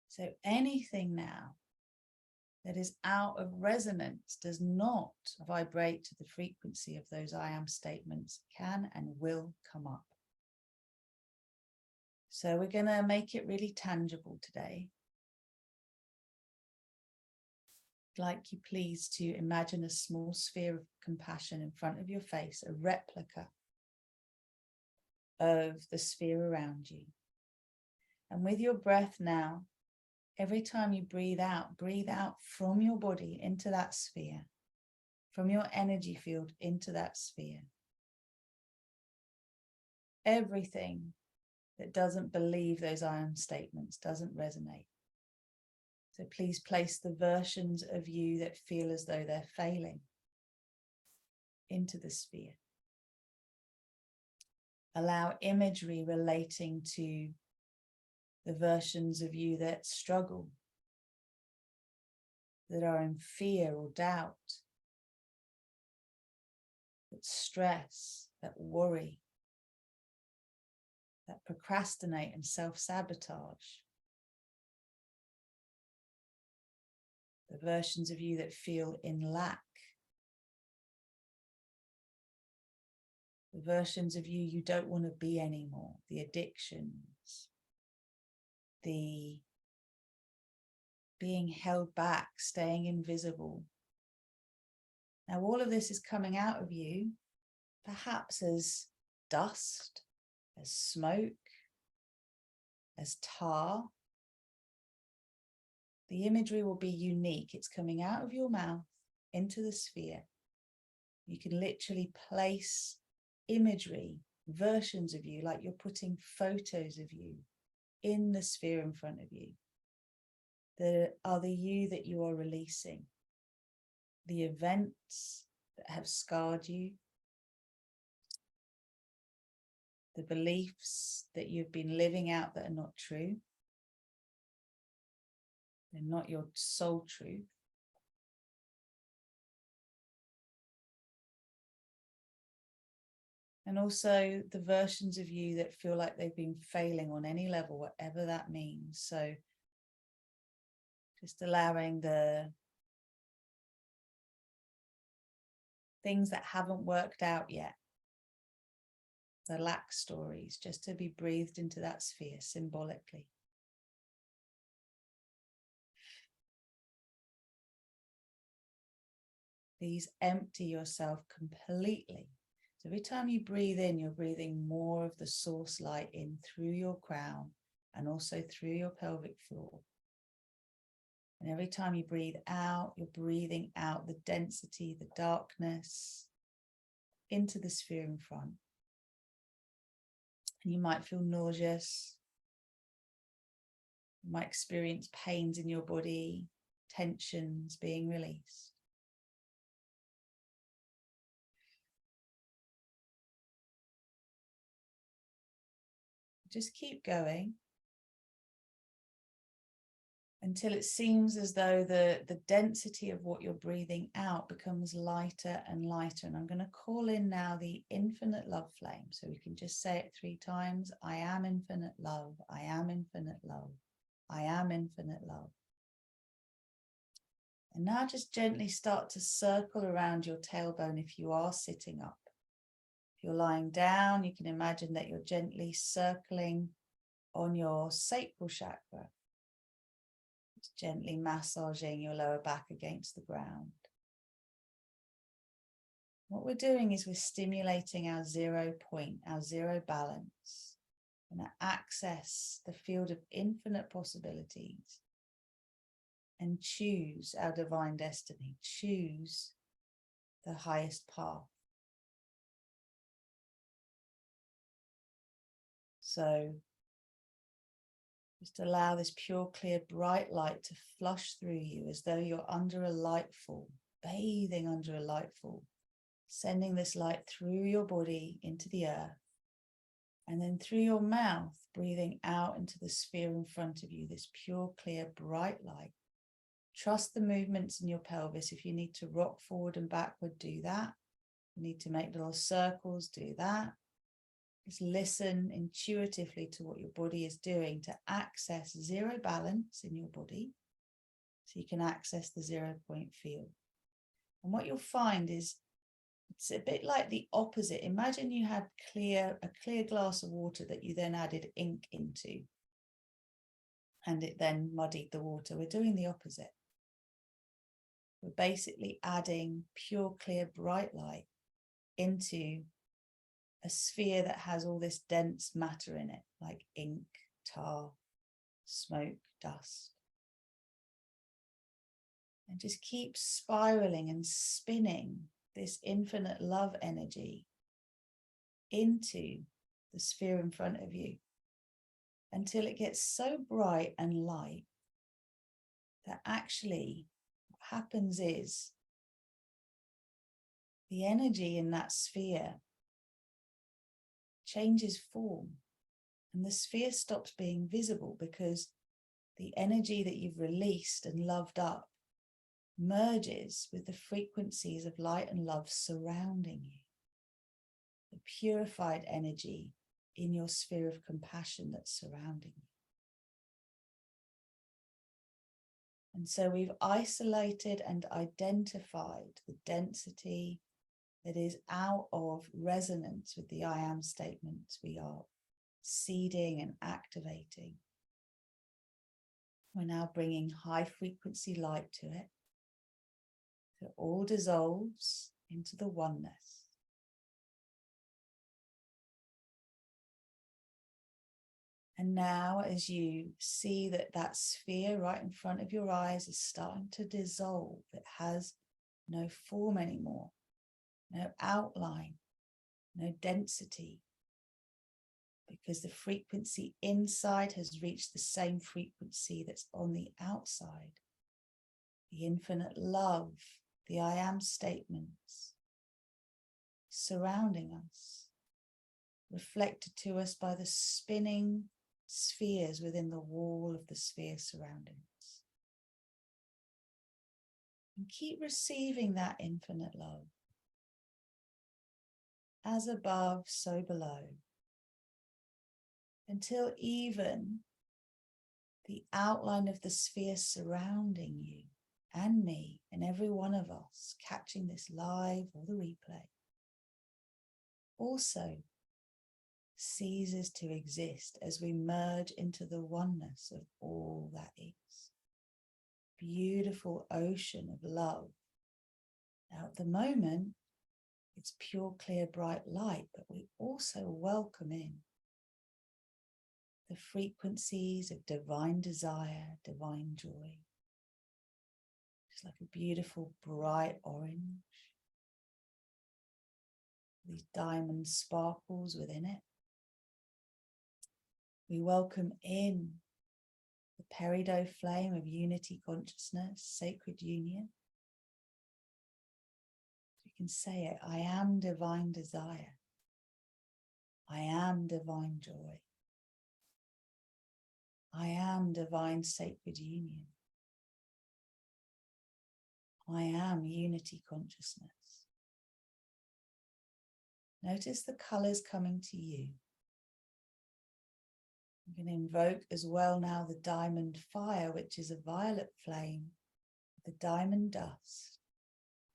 Speaker 1: So anything now that is out of resonance, does not vibrate to the frequency of those I am statements, can and will come up. So we're going to make it really tangible today. I'd like you please to imagine a small sphere of compassion in front of your face, a replica of the sphere around you. And with your breath now, every time you breathe out from your body into that sphere, from your energy field into that sphere. Everything that doesn't believe those I am statements doesn't resonate. So please place the versions of you that feel as though they're failing into the sphere. Allow imagery relating to the versions of you that struggle, that are in fear or doubt, that stress, that worry, that procrastinate and self-sabotage. The versions of you that feel in lack. The versions of you don't want to be anymore. The addictions. The being held back, staying invisible. Now all of this is coming out of you, perhaps as dust, as smoke, as tar. The imagery will be unique. It's coming out of your mouth into the sphere. You can literally place imagery, versions of you, like you're putting photos of you in the sphere in front of you. That are the you that you are releasing. The events that have scarred you. The beliefs that you've been living out that are not true. They're not your soul truth. And also the versions of you that feel like they've been failing on any level, whatever that means. So just allowing the things that haven't worked out yet, the lack stories, just to be breathed into that sphere symbolically. Please empty yourself completely. So every time you breathe in, you're breathing more of the source light in through your crown and also through your pelvic floor. And every time you breathe out, you're breathing out the density, the darkness into the sphere in front. And you might feel nauseous. You might experience pains in your body, tensions being released. Just keep going until it seems as though the density of what you're breathing out becomes lighter and lighter. And I'm going to call in now the infinite love flame. So we can just say it 3 times. I am infinite love. I am infinite love. I am infinite love. And now just gently start to circle around your tailbone if you are sitting up. If you're lying down, you can imagine that you're gently circling on your sacral chakra. Just gently massaging your lower back against the ground. What we're doing is we're stimulating our 0 point, our 0 balance, and access the field of infinite possibilities and choose our divine destiny, choose the highest path. So just allow this pure, clear, bright light to flush through you as though you're under a light fall, bathing under a light fall, sending this light through your body into the earth, and then through your mouth, breathing out into the sphere in front of you, this pure, clear, bright light. Trust the movements in your pelvis. If you need to rock forward and backward, do that. You need to make little circles, do that. Just listen intuitively to what your body is doing to access 0 balance in your body so you can access the 0 point field. And what you'll find is it's a bit like the opposite. Imagine you had a clear glass of water that you then added ink into and it then muddied the water. We're doing the opposite. We're basically adding pure, clear, bright light into a sphere that has all this dense matter in it, like ink, tar, smoke, dust. And just keep spiraling and spinning this infinite love energy into the sphere in front of you until it gets so bright and light that actually what happens is the energy in that sphere changes form and the sphere stops being visible because the energy that you've released and loved up merges with the frequencies of light and love surrounding you. The purified energy in your sphere of compassion that's surrounding you. And so we've isolated and identified the density that is out of resonance with the I am statements we are seeding and activating. We're now bringing high frequency light to it. So it all dissolves into the oneness. And now as you see that that sphere right in front of your eyes is starting to dissolve, it has no form anymore, no outline, no density, because the frequency inside has reached the same frequency that's on the outside. The infinite love, the I am statements surrounding us, reflected to us by the spinning spheres within the wall of the sphere surrounding us. And keep receiving that infinite love. As above, so below. Until even the outline of the sphere surrounding you and me and every one of us catching this live or the replay also ceases to exist as we merge into the oneness of all that is. Beautiful ocean of love. Now at the moment, it's pure, clear, bright light, but we also welcome in the frequencies of divine desire, divine joy. Just like a beautiful, bright orange. These diamond sparkles within it. We welcome in the peridot flame of unity consciousness, sacred union. You can say it, I am divine desire. I am divine joy. I am divine sacred union. I am unity consciousness. Notice the colors coming to you. You can invoke as well now the diamond fire, which is a violet flame, the diamond dust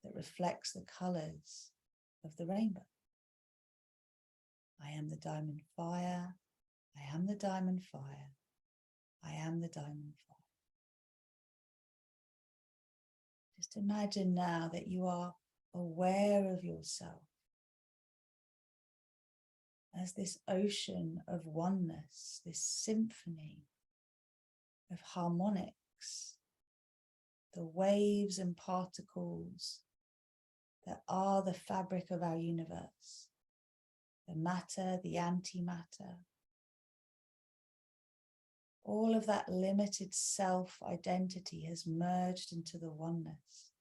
Speaker 1: that reflects the colors of the rainbow. I am the diamond fire. I am the diamond fire. I am the diamond fire. Just imagine now that you are aware of yourself as this ocean of oneness, this symphony of harmonics, the waves and particles that are the fabric of our universe, the matter, the antimatter, all of that limited self-identity has merged into the oneness.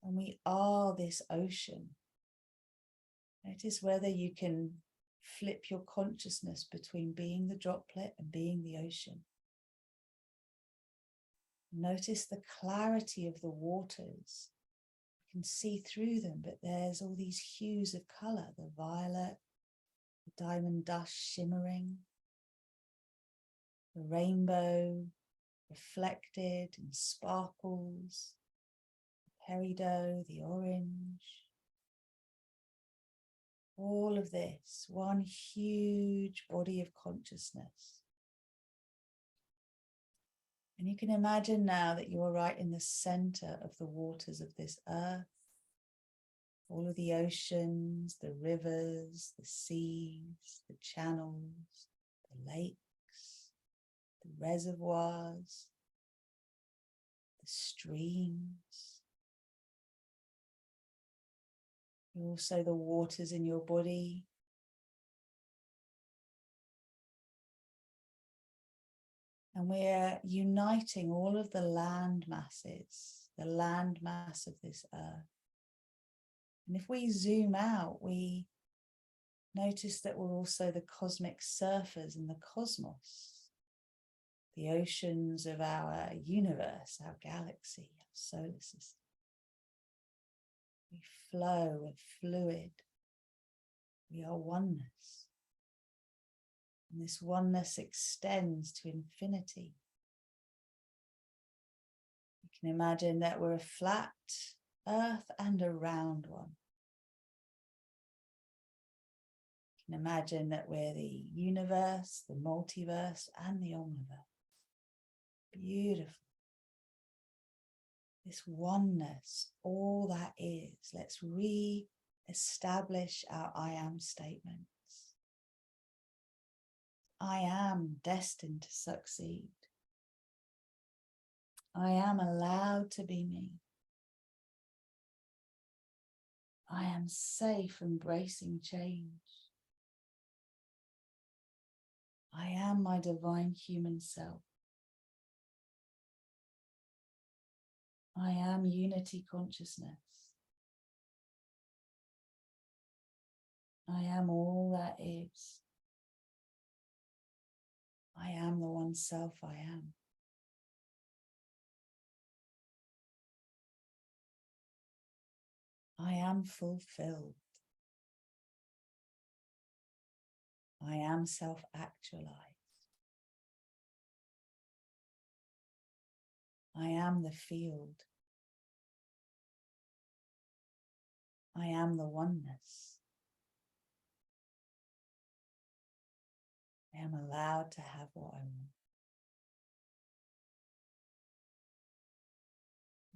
Speaker 1: And we are this ocean. Notice whether you can flip your consciousness between being the droplet and being the ocean. Notice the clarity of the waters. You can see through them, but there's all these hues of color, the violet, the diamond dust shimmering, the rainbow reflected in sparkles, the peridot, the orange. All of this, one huge body of consciousness. And you can imagine now that you are right in the center of the waters of this earth. All of the oceans, the rivers, the seas, the channels, the lakes, the reservoirs, the streams. Also the waters in your body. And we're uniting all of the land masses, the land mass of this earth. And if we zoom out, we notice that we're also the cosmic surfers in the cosmos, the oceans of our universe, our galaxy, our solar system. We flow, we're fluid. We are oneness. And this oneness extends to infinity. You can imagine that we're a flat earth and a round one. You can imagine that we're the universe, the multiverse, and the omniverse. Beautiful. This oneness, all that is. Let's re-establish our I am statements. I am destined to succeed. I am allowed to be me. I am safe embracing change. I am my divine human self. I am unity consciousness. I am all that is. I am the one self I am. I am fulfilled. I am self-actualized. I am the field. I am the oneness. I am allowed to have what I want.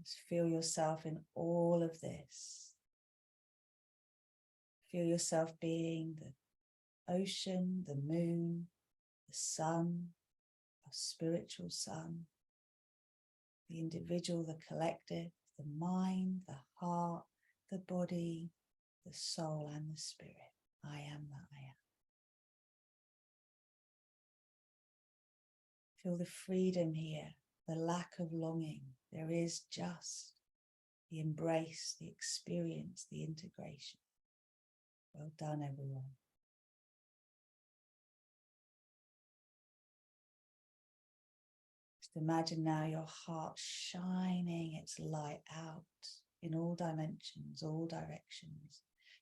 Speaker 1: Just feel yourself in all of this. Feel yourself being the ocean, the moon, the sun, our spiritual sun, the individual, the collective, the mind, the heart, the body, the soul, and the spirit. I am that I am. Feel the freedom here, the lack of longing. There is just the embrace, the experience, the integration. Well done, everyone. Just imagine now your heart shining its light out in all dimensions, all directions,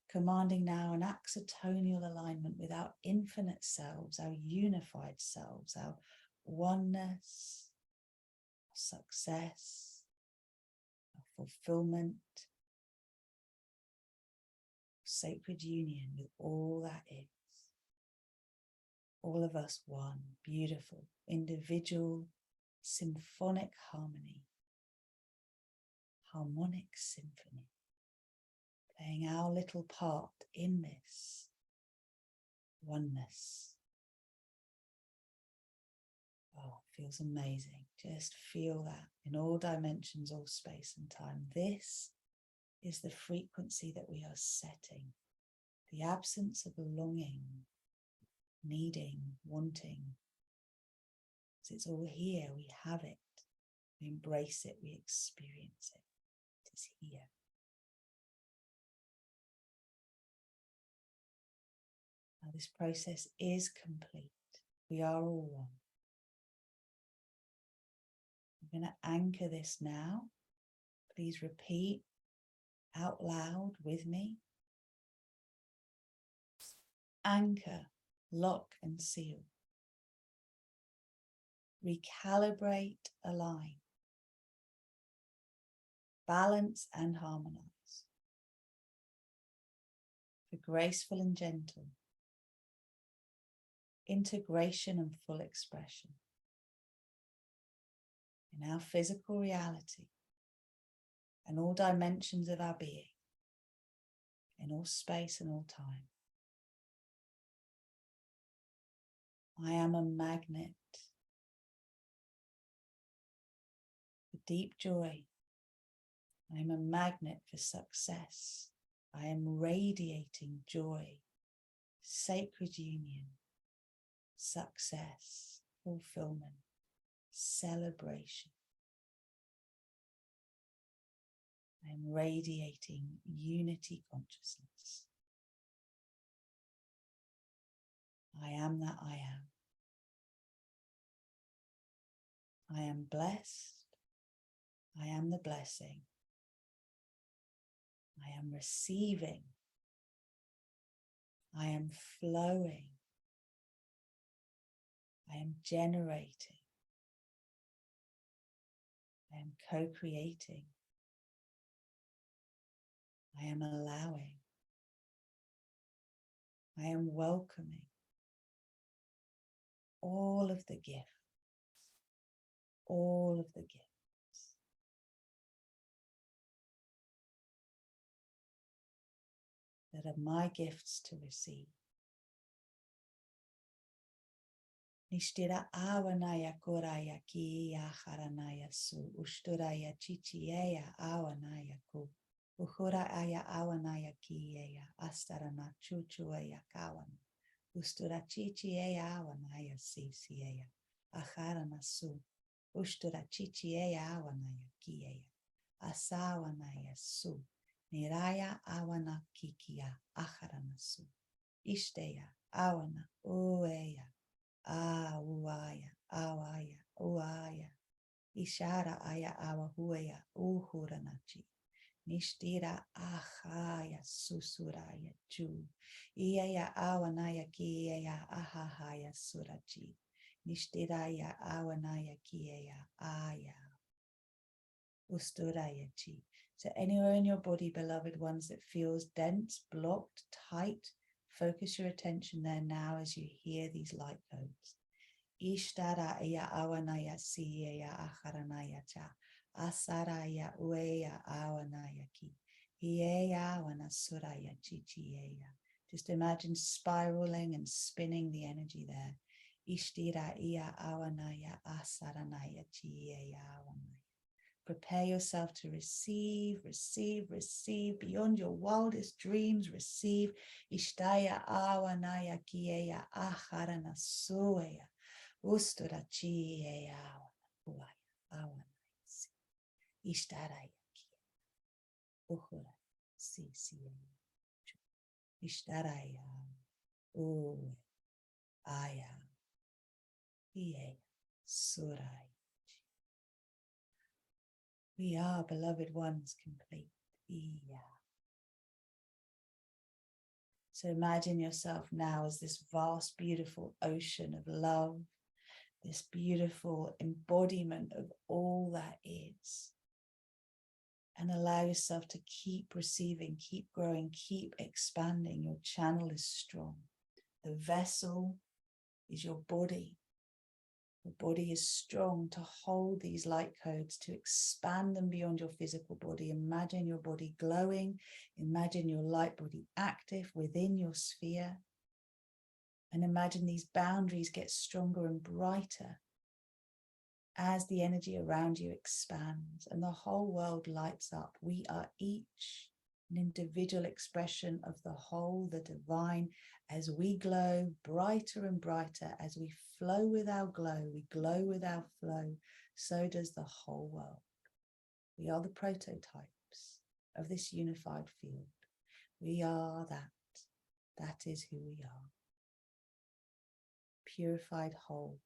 Speaker 1: commanding now an axotonal alignment with our infinite selves, our unified selves, our oneness, our success, our fulfillment, sacred union with all that is. All of us one, beautiful, individual, symphonic harmony, harmonic symphony, playing our little part in this oneness. Oh, it feels amazing. Just feel that in all dimensions, all space and time. This is the frequency that we are setting. The absence of longing, needing, wanting. It's all here. We have it. We embrace it. We experience it. It is here. Now this process is complete. We are all one. I'm going to anchor this now. Please repeat out loud with me. Anchor, lock and seal. Recalibrate, align. Balance and harmonize. For graceful and gentle. Integration and full expression. In our physical reality and all dimensions of our being, in all space and all time. I am a magnet for deep joy. I am a magnet for success. I am radiating joy, sacred union, success, fulfillment, celebration. I am radiating unity consciousness. I am that I am. I am blessed. I am the blessing. I am receiving. I am flowing. I am generating. I am co-creating. I am allowing. I am welcoming all of the gifts. All of the gifts that are my gifts to receive. Nishtira awanaya koraya ki haranaya su. Usturaya chichiya awanaya ku. Uhura aya awanaya kiya. Astarana chuchuya kawan. Ustura chichiya awanaya sisiya. Aharana su. Ustura chichiya awanaya kiya. Asawanaya su. Niraya awana kikia. Aharana su. Ishdeya awana ueya. Uaya, awaya, uaya, ishara aya awahuaya, uhuranachi, nishtira ahaya, susuraya, chu, iaya awanaya kiaya, ahahaya, surachi, nishtiraya awanaya kiaya, aya, usturaya chi. So anywhere in your body, beloved ones, that feels dense, blocked, tight, focus your attention there now as you hear these light codes. Ishtara ya awanaya siya aharanaya cha. Asaraya ueya awanaya ki. Hiya awana suraya chichiya. Just imagine spiraling and spinning the energy there. Ishtira iya awanaya asaranaya chiya awanaya. Prepare yourself to receive, receive, receive beyond your wildest dreams. Receive. Ishtaya awanaya kiya aharana suya. Usturachi awana awana ishtaraya uhura sisi ishtaraya aya ie surai. We are, beloved ones, complete. So imagine yourself now as this vast, beautiful ocean of love, this beautiful embodiment of all that is. And allow yourself to keep receiving, keep growing, keep expanding. Your channel is strong. The vessel is your body. Your body is strong to hold these light codes, to expand them beyond your physical body. Imagine your body glowing. Imagine your light body active within your sphere. And imagine these boundaries get stronger and brighter as the energy around you expands and the whole world lights up. We are each an individual expression of the whole, the divine. As we glow brighter and brighter, as we flow with our glow, we glow with our flow, so does the whole world. We are the prototypes of this unified field. We are that. That is who we are. Purified whole.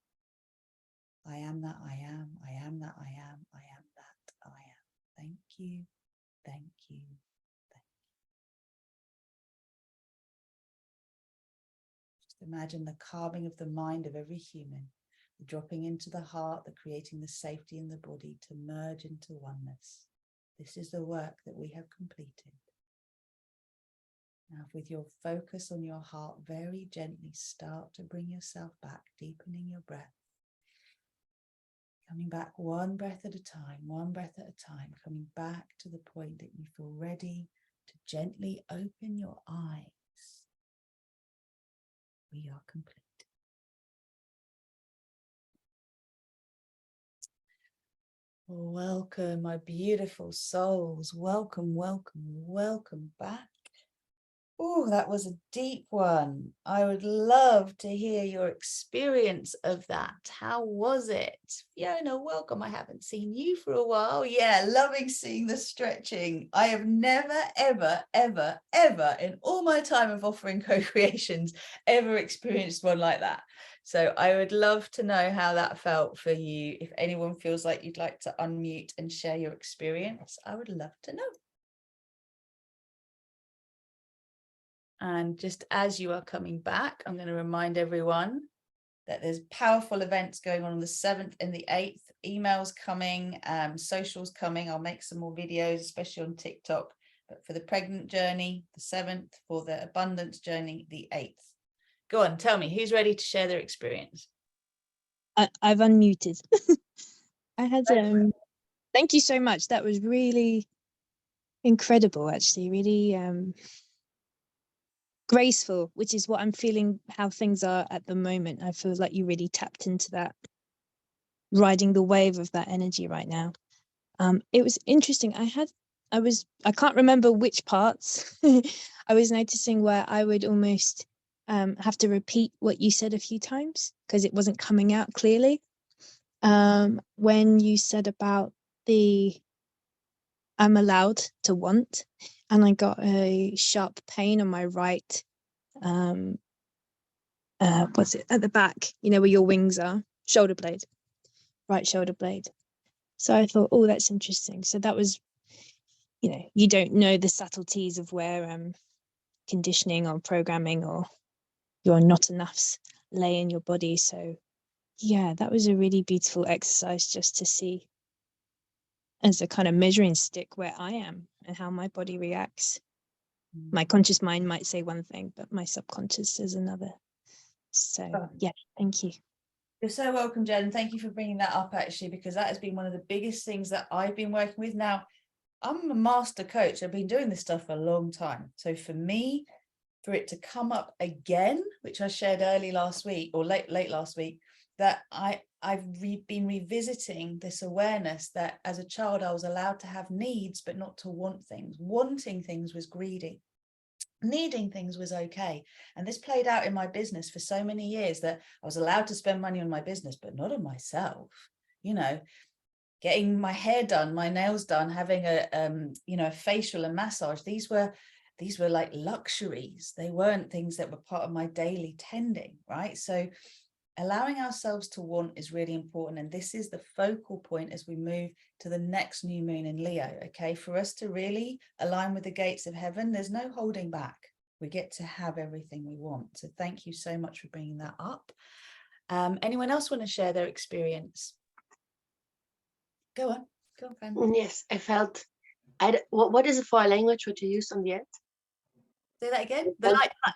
Speaker 1: I am that I am, I am that I am, I am that I am. Thank you, thank you, thank you. Just imagine the calming of the mind of every human, the dropping into the heart, the creating the safety in the body to merge into oneness. This is the work that we have completed. Now, with your focus on your heart, very gently start to bring yourself back, deepening your breath. Coming back one breath at a time, one breath at a time, coming back to the point that you feel ready to gently open your eyes. We are complete. Welcome, my beautiful souls. Welcome, welcome, welcome back. Oh, that was a deep one. I would love to hear your experience of that. How was it? Fiona, welcome. I haven't seen you for a while. Yeah, loving seeing the stretching. I have never, ever, ever, ever in all my time of offering co-creations ever experienced one like that. So I would love to know how that felt for you. If anyone feels like you'd like to unmute and share your experience, I would love to know. And just as you are coming back, I'm going to remind everyone that there's powerful events going on the 7th and the 8th. Emails coming, socials coming. I'll make some more videos, especially on TikTok. But for the pregnant journey, the 7th. For the abundance journey, the 8th. Go on, tell me, who's ready to share their experience?
Speaker 2: I've unmuted. I had thank you so much. That was really incredible, actually. Really graceful, which is what I'm feeling how things are at the moment. I feel like you really tapped into that, riding the wave of that energy right now. It was interesting. I can't remember which parts. I was noticing where I would almost have to repeat what you said a few times because it wasn't coming out clearly. When you said about I'm allowed to want, and I got a sharp pain on my right, what's it, at the back, you know, where your wings are, shoulder blade, right shoulder blade. So I thought, oh, that's interesting. So that was, you know, you don't know the subtleties of where conditioning or programming or your not enoughs lay in your body. So yeah, that was a really beautiful exercise just to see as a kind of measuring stick where I am and how my body reacts. My conscious mind might say one thing, but my subconscious says another. So yeah, thank you.
Speaker 1: You're so welcome, Jen. Thank you for bringing that up, actually, because that has been one of the biggest things that I've been working with. Now, I'm a master coach. I've been doing this stuff for a long time. So for me, for it to come up again, which I shared early last week or late last week, that I've been revisiting this awareness that as a child, I was allowed to have needs, but not to want things. Wanting things was greedy. Needing things was okay. And this played out in my business for so many years that I was allowed to spend money on my business, but not on myself. You know, getting my hair done, my nails done, having a a facial and massage. These were like luxuries. They weren't things that were part of my daily tending, right? So allowing ourselves to want is really important. And this is the focal point as we move to the next new moon in Leo, okay? For us to really align with the gates of heaven, there's no holding back. We get to have everything we want. So thank you so much for bringing that up. Anyone else want to share their experience? Go on, Fran.
Speaker 3: Yes, I felt. What is the foreign language what you used on the end?
Speaker 1: Say that again. The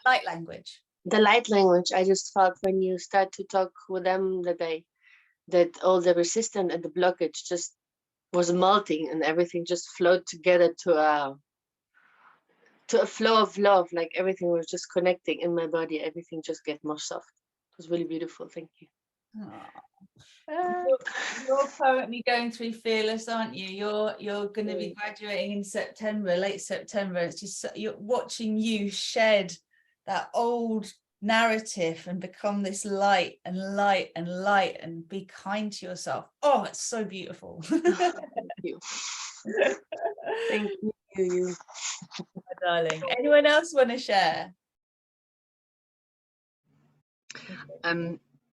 Speaker 1: light language.
Speaker 3: The light language. I just felt when you start to talk with them that all the resistance and the blockage just was melting and everything just flowed together to a flow of love. Like everything was just connecting in my body. Everything just get more soft. It was really beautiful. Thank you.
Speaker 1: You're currently going through Fearless, aren't you? You're going to be graduating in September, late September. It's just you're watching you shed that old narrative and become this light and light and light and be kind to yourself. Oh, it's so beautiful.
Speaker 3: Thank you. Thank you.
Speaker 1: My darling. Anyone else want to share?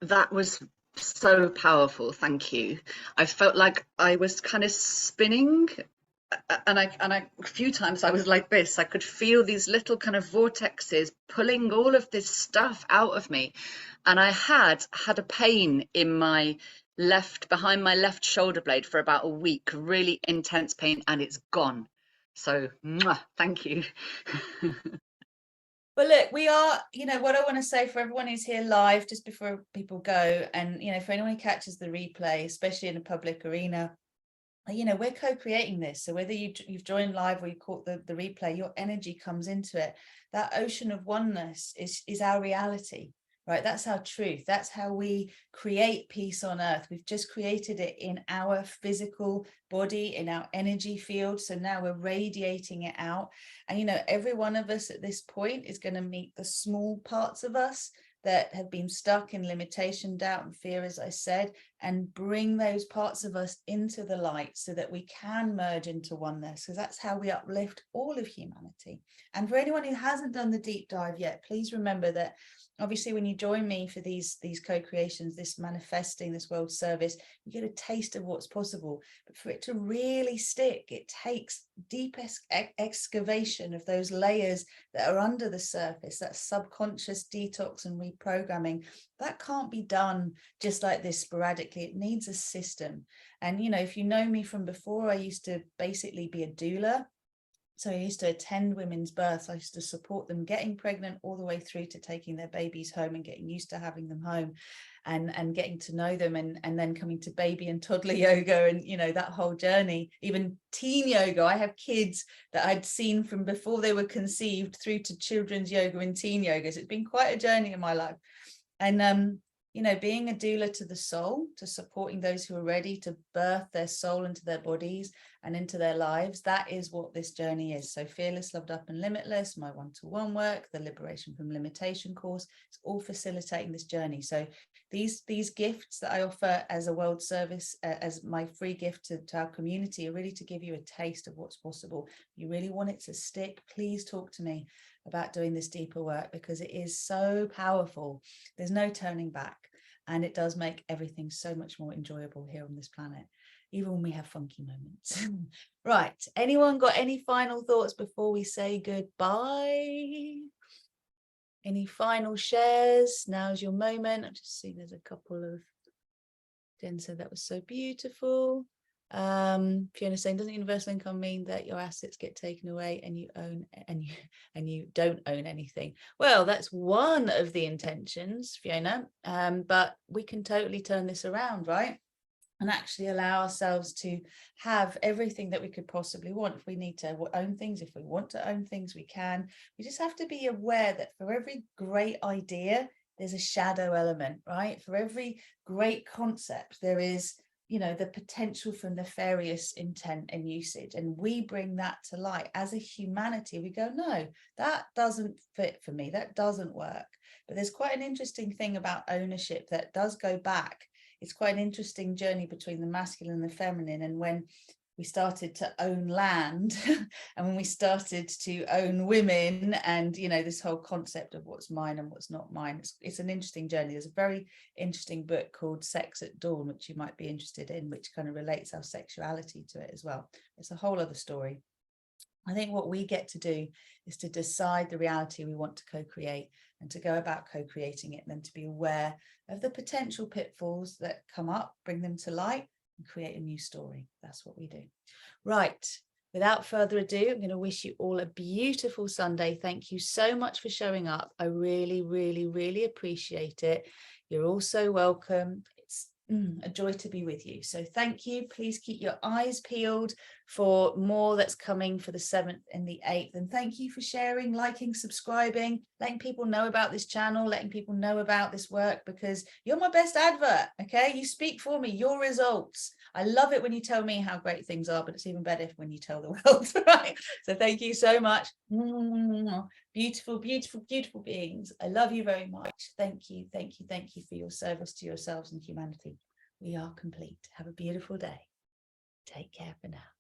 Speaker 4: That was so powerful. Thank you. I felt like I was kind of spinning, and a few times I was like this. I could feel these little kind of vortexes pulling all of this stuff out of me, and I had a pain in my behind my left shoulder blade for about a week, really intense pain, and it's gone. So thank you.
Speaker 1: But look, we are, what I want to say for everyone who's here live, just before people go, and, for anyone who catches the replay, especially in a public arena, we're co-creating this. So whether you've joined live or you caught the replay, your energy comes into it. That ocean of oneness is our reality, right? That's our truth. That's how we create peace on earth. We've just created it in our physical body, in our energy field. So now we're radiating it out. And, every one of us at this point is going to meet the small parts of us that have been stuck in limitation, doubt, and fear, as I said, and bring those parts of us into the light so that we can merge into oneness, because that's how we uplift all of humanity. And for anyone who hasn't done the deep dive yet, please remember that obviously when you join me for these co-creations, this manifesting, this world service, you get a taste of what's possible. But for it to really stick, it takes deep excavation of those layers that are under the surface, that subconscious detox and reprogramming. That can't be done just like this sporadically. It needs a system. And, if you know me from before, I used to basically be a doula. So I used to attend women's births. I used to support them getting pregnant all the way through to taking their babies home and getting used to having them home, and getting to know them, and then coming to baby and toddler yoga, and you know, that whole journey. Even teen yoga. I have kids that I'd seen from before they were conceived through to children's yoga and teen yoga. So it's been quite a journey in my life. And you know, being a doula to the soul, to supporting those who are ready to birth their soul into their bodies and into their lives, that is what this journey is. So Fearless, Loved Up and Limitless, my one-to-one work, the Liberation from Limitation course, it's all facilitating this journey. So these gifts that I offer as a world service, as my free gift to our community, are really to give you a taste of what's possible. If you really want it to stick, please talk to me about doing this deeper work, because it is so powerful. There's no turning back, and it does make everything so much more enjoyable here on this planet, even when we have funky moments. Right, anyone got any final thoughts before we say goodbye? Any final shares? Now's your moment. I just see there's a couple of, Jen said that was so beautiful. Fiona saying, doesn't universal income mean that your assets get taken away and you own and you don't own anything? Well, that's one of the intentions, Fiona, but we can totally turn this around, right? And actually allow ourselves to have everything that we could possibly want. If we need to own things, if we want to own things, we can. We just have to be aware that for every great idea, there's a shadow element, right? For every great concept, there is, you know, the potential for nefarious intent and usage. And we bring that to light as a humanity. We go, no, that doesn't fit for me. That doesn't work. But there's quite an interesting thing about ownership that does go back. It's quite an interesting journey between the masculine and the feminine. And when we started to own land and when we started to own women, and, you know, this whole concept of what's mine and what's not mine, it's an interesting journey. There's a very interesting book called Sex at Dawn, which you might be interested in, which kind of relates our sexuality to it as well. It's a whole other story. I think what we get to do is to decide the reality we want to co-create, and to go about co-creating it, and then to be aware of the potential pitfalls that come up, bring them to light, and create a new story. That's what we do. Right. Without further ado, I'm going to wish you all a beautiful Sunday. Thank you so much for showing up. I really, really, really appreciate it. You're all so welcome. It's a joy to be with you. So thank you. Please keep your eyes peeled for more that's coming for the 7th and the 8th. And thank you for sharing, liking, subscribing, letting people know about this channel, letting people know about this work, because you're my best advert. Okay, you speak for me, your results. I love it when you tell me how great things are, but it's even better when you tell the world, right? So thank you so much. Beautiful, beautiful, beautiful beings. I love you very much. Thank you, thank you, thank you for your service to yourselves and humanity. We are complete. Have a beautiful day. Take care for now.